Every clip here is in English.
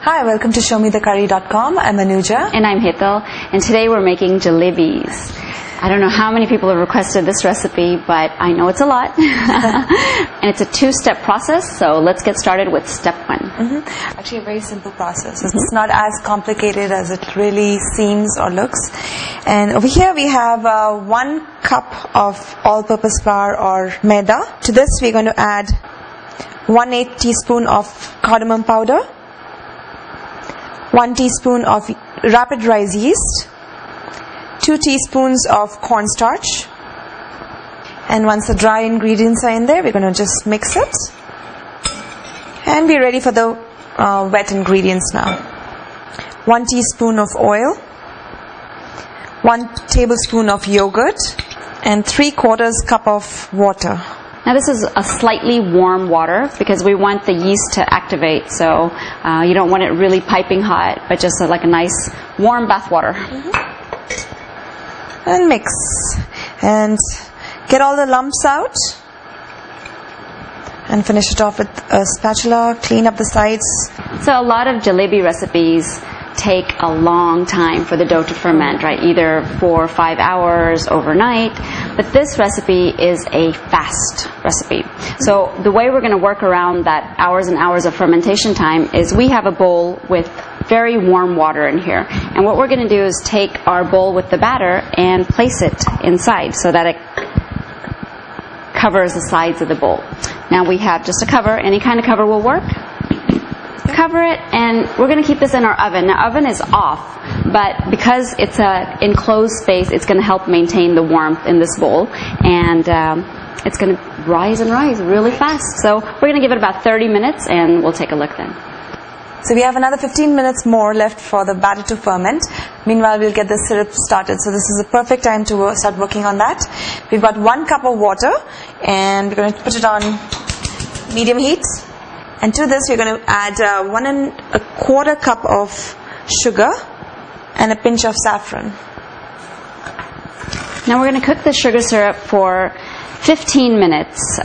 Hi, welcome to showmethecurry.com. I'm Anuja. And I'm Hital, and today we're making jalebis. I don't know how many people have requested this recipe, but I know it's a lot. And it's a two-step process, so let's get started with step one. Actually, a very simple process. It's not as complicated as it really seems or looks. And over here we have 1 cup of all-purpose flour or maida. To this we're going to add 1/8 teaspoon of cardamom powder, 1 teaspoon of rapid rise yeast, 2 teaspoons of cornstarch, and once the dry ingredients are in there, we're going to just mix it. And we're ready for the wet ingredients now. 1 teaspoon of oil, 1 tablespoon of yogurt, and 3/4 cup of water. Now this is a slightly warm water because we want the yeast to activate, so you don't want it really piping hot, but just like a nice warm bath water. And mix. And get all the lumps out. And finish it off with a spatula. Clean up the sides. So a lot of jalebi recipes take a long time for the dough to ferment, right? Either 4 or 5 hours overnight. But this recipe is a fast recipe. So the way we're going to work around that hours and hours of fermentation time is we have a bowl with very warm water in here. And what we're going to do is take our bowl with the batter and place it inside so that it covers the sides of the bowl. Now we have just a cover. Any kind of cover will work. Cover it, and we're going to keep this in our oven. Now, oven is off, but because it's an enclosed space, it's going to help maintain the warmth in this bowl, and it's going to rise and rise really fast. So we're going to give it about 30 minutes, and we'll take a look then. So we have another 15 minutes more left for the batter to ferment. Meanwhile, we'll get the syrup started. So this is the perfect time to start working on that. We've got 1 cup of water, and we're going to put it on medium heat. And to this, we're going to add 1 1/4 cup of sugar and a pinch of saffron. Now we're going to cook the sugar syrup for 15 minutes.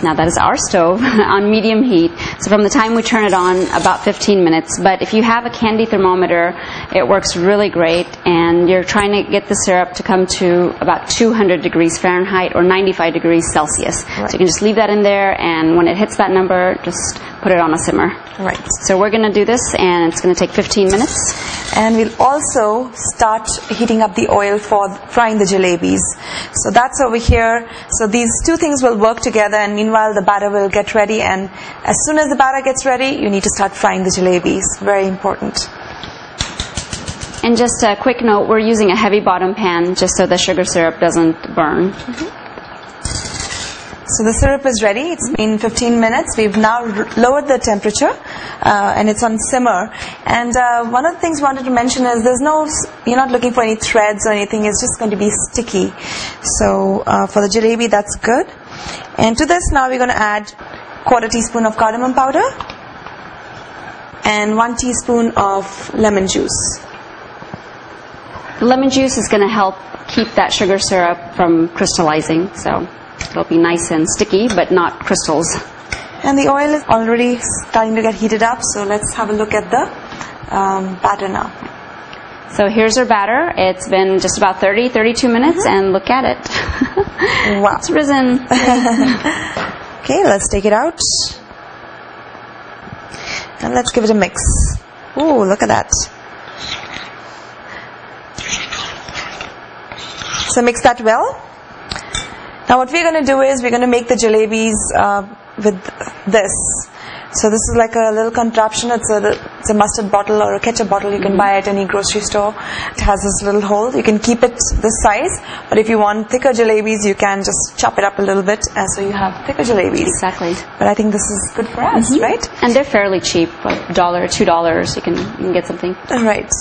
Now that is our stove on medium heat. So from the time we turn it on, about 15 minutes. But if you have a candy thermometer, it works really great. And you're trying to get the syrup to come to about 200 degrees Fahrenheit or 95 degrees Celsius. Right. So you can just leave that in there, and when it hits that number, just put it on a simmer. Right. So we're going to do this, and it's going to take 15 minutes. And we'll also start heating up the oil for frying the jalebis. So that's over here. So these two things will work together, and meanwhile the batter will get ready. And as soon as the batter gets ready, you need to start frying the jalebis. Very important. And just a quick note, we're using a heavy bottom pan just so the sugar syrup doesn't burn. So the syrup is ready. It's been 15 minutes. We've now lowered the temperature, and it's on simmer. And one of the things we wanted to mention is you're not looking for any threads or anything. It's just going to be sticky. So for the jalebi, that's good. And to this now we're going to add 1/4 teaspoon of cardamom powder and 1 teaspoon of lemon juice. The lemon juice is going to help keep that sugar syrup from crystallizing. So it'll be nice and sticky, but not crystals. And the oil is already starting to get heated up, so let's have a look at the batter now. So here's our batter. It's been just about 32 minutes, and look at it. Wow. It's risen. Okay, let's take it out. And let's give it a mix. Ooh, look at that. So mix that well. Now what we're going to do is we're going to make the jalebis with this. So this is like a little contraption. It's a mustard bottle or a ketchup bottle you can buy at any grocery store. It has this little hole. You can keep it this size, but if you want thicker jalebis, you can just chop it up a little bit, and so you have thicker jalebis. Exactly. But I think this is good for us, right? And they're fairly cheap, like $1, $2. You can get something. Right.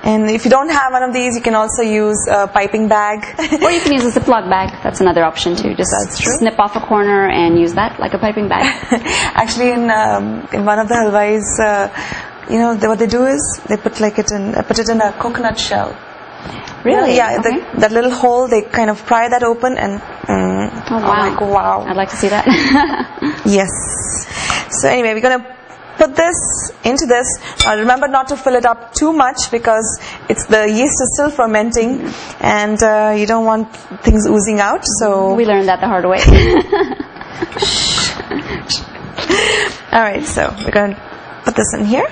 And if you don't have one of these, you can also use a piping bag. Or you can use a Ziploc bag. That's another option too. Just snip off a corner and use that like a piping bag. Actually, in one of the halwais, what they do is they put it in a coconut shell. Really? Yeah, okay. that little hole, they kind of pry that open and oh wow. I'm like, wow. I'd like to see that. Yes. So anyway, we're going to put this into this. Remember not to fill it up too much because the yeast is still fermenting, and you don't want things oozing out. So we learned that the hard way. All right, so we're going to put this in here.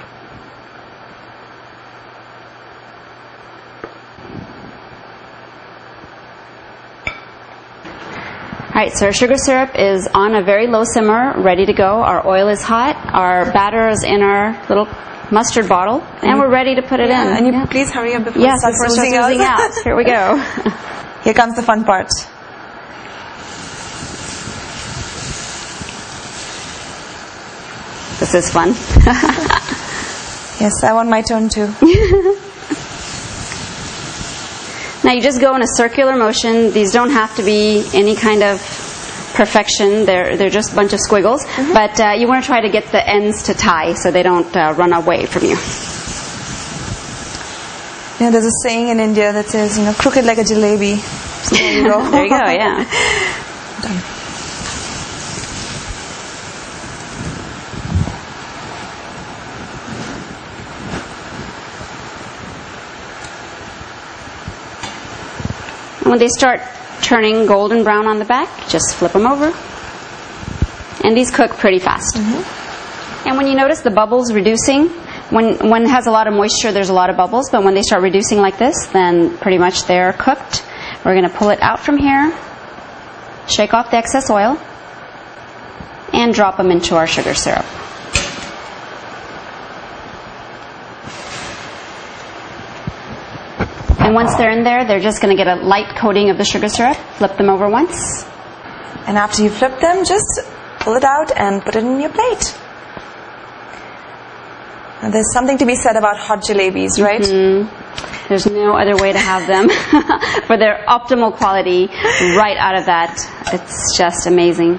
Alright, so our sugar syrup is on a very low simmer, ready to go. Our oil is hot. Our batter is in our little mustard bottle, and we're ready to put it in. And you please hurry up before yes, it starts before it starts oozing out. Here we go. Here comes the fun part. This is fun. Yes, I want my turn too. Now you just go in a circular motion. These don't have to be any kind of perfection. They're just a bunch of squiggles. But you want to try to get the ends to tie so they don't run away from you. You know, there's a saying in India that says, crooked like a jalebi. So there you go. There you go, yeah. Done. When they start turning golden brown on the back, just flip them over. And these cook pretty fast. And when you notice the bubbles reducing, when it has a lot of moisture, there's a lot of bubbles, but when they start reducing like this, then pretty much they're cooked. We're going to pull it out from here, shake off the excess oil, and drop them into our sugar syrup. And once they're in there, they're just going to get a light coating of the sugar syrup. Flip them over once. And after you flip them, just pull it out and put it in your plate. Now, there's something to be said about hot jalebis, right? There's no other way to have them for their optimal quality right out of that. It's just amazing.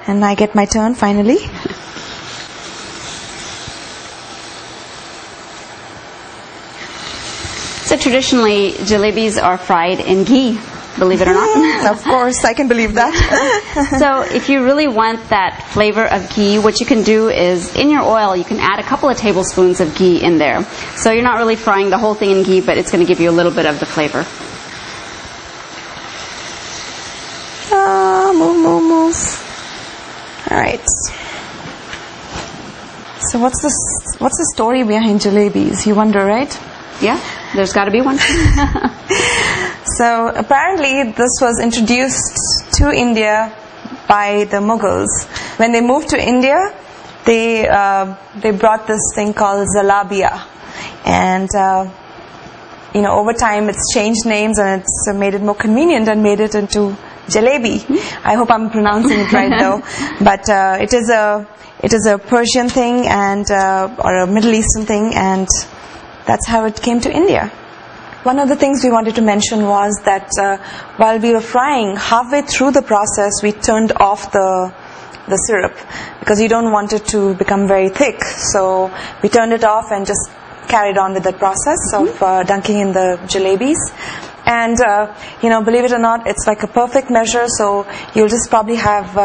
And I get my turn finally. So traditionally, jalebis are fried in ghee, believe it or not. Of course, I can believe that. So if you really want that flavor of ghee, what you can do is in your oil, you can add a couple of tablespoons of ghee in there. So you're not really frying the whole thing in ghee, but it's going to give you a little bit of the flavor. Move. All right. So what's the story behind jalebis? You wonder, right? Yeah, there's got to be one. So apparently this was introduced to India by the Mughals. When they moved to India, they brought this thing called Zalabia, and over time it's changed names and it's made it more convenient and made it into Jalebi. I hope I'm pronouncing it right though. But it is a Persian thing and or a Middle Eastern thing, and that's how it came to India. One of the things we wanted to mention was that while we were frying, halfway through the process, we turned off the syrup because you don't want it to become very thick. So we turned it off and just carried on with the process of dunking in the jalebis. And, believe it or not, it's like a perfect measure. So you'll just probably have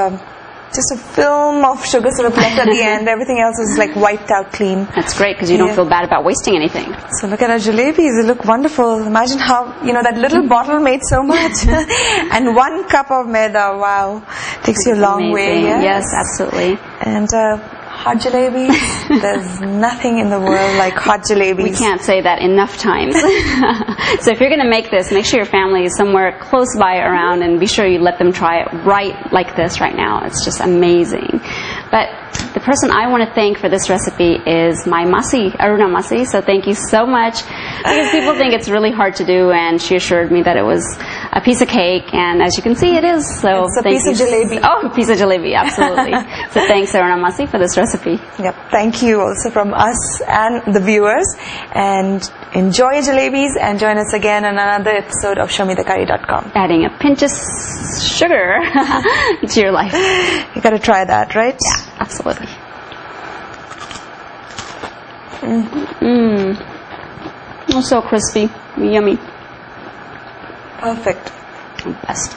just a film of sugar syrup left at the end. Everything else is like wiped out clean. That's great because you don't feel bad about wasting anything. So look at our jalebis. They look wonderful. Imagine how, that little bottle made so much. And 1 cup of maida, wow. Takes you a long way. Yes, absolutely. And hot jalebis, there's nothing in the world like hot jalebis. We can't say that enough times. So if you're going to make this, make sure your family is somewhere close by around and be sure you let them try it right like this right now. It's just amazing. But the person I want to thank for this recipe is my Masi, Aruna Masi. So thank you so much, because people think it's really hard to do, and she assured me that it was a piece of cake, and as you can see, it is. So it's a piece of jalebi. Oh, a piece of jalebi, absolutely. So thanks, Aruna Masi, for this recipe. Yep. Thank you also from us and the viewers, and enjoy your jalebis and join us again on another episode of ShowMeTheCurry.com. Adding a pinch of sugar to your life. You got to try that, right? Yeah, absolutely. Oh, so crispy, yummy. Perfect. Best.